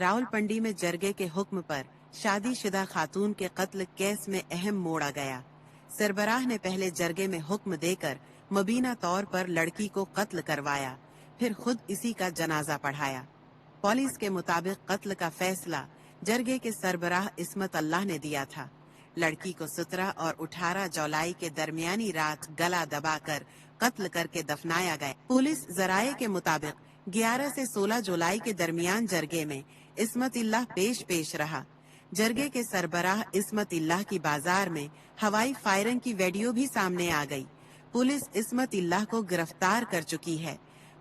रावलपिंडी में जरगे के हुक्म पर शादीशुदा खातून के कत्ल केस में अहम मोड़ आ गया। सरबराह ने पहले जरगे में हुक्म देकर मुबीना तौर पर लड़की को कत्ल करवाया, फिर खुद इसी का जनाजा पढ़ाया। पुलिस के मुताबिक कत्ल का फैसला जरगे के सरबराह इस्मत अल्लाह ने दिया था। लड़की को 17 और 18 जुलाई के दरमियानी रात गला दबाकर कत्ल करके दफनाया गया। पुलिस जराये के मुताबिक 11 से 16 जुलाई के दरमियान जरगे में इस्मत इल्लाह पेश रहा। जरगे के सरबराह इस्मत इल्लाह की बाजार में हवाई फायरिंग की वीडियो भी सामने आ गई। पुलिस इस्मत इल्लाह को गिरफ्तार कर चुकी है।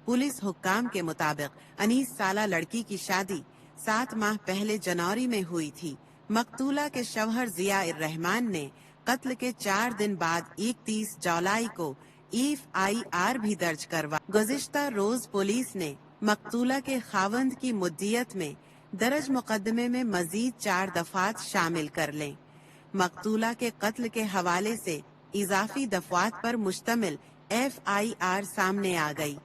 पुलिस हुक्काम के मुताबिक 19 साला लड़की की शादी 7 माह पहले जनवरी में हुई थी। मकतूला के शौहर जिया रहमान ने कत्ल के 4 दिन बाद 31 जुलाई को FIR भी दर्ज करवा। गुज़िश्ता रोज पुलिस ने मकतूला के खावंद की मुद्दियत में दर्ज मुकदमे में मजीद 4 दफात शामिल कर लें। मकतूला के कत्ल के हवाले से इजाफी दफात पर मुश्तमिल FIR सामने आ गई।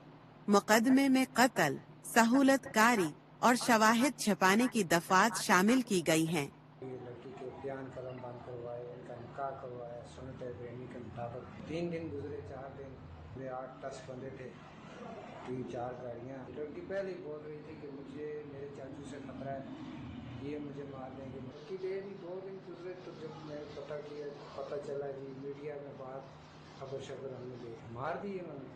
मुकदमे में कत्ल, सहूलतकारी और शवाहिद छपाने की दफात शामिल की गई हैं। लड़की के बयान कलम बंद करवाए, इनका निकाह करवाया सुन्नत इब्राहिमी के मुताबिक। 3 दिन गुजरे, 4 दिन 8-10 बंदे थे, 3-4 गाड़ियाँ। लड़की पहले ही बोल रही थी कि मुझे मेरे चाचू से खतरा है, ये मुझे मार देंगे। लड़की ले भी 2 दिन गुजरे तो जब मैं पता चला जी मीडिया में बात खबर शबर हमने देखी, मार दी इन्होंने,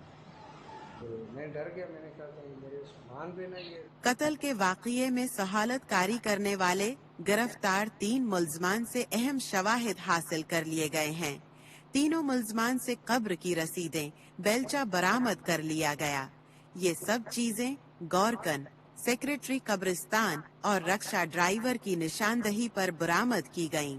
तो मैं डर गया। मैंने कहा कि मेरे मान पे ना ये। कत्ल के वाक़ये में सहालतकारी करने वाले गिरफ्तार 3 मुल्ज़मान से अहम शवाहिद हासिल कर लिए गए हैं। तीनों मुल्ज़मान से कब्र की रसीदें, बेलचा बरामद कर लिया गया। ये सब चीजें गौरकन, सेक्रेटरी कब्रिस्तान और रक्षा ड्राइवर की निशानदही पर बरामद की गईं।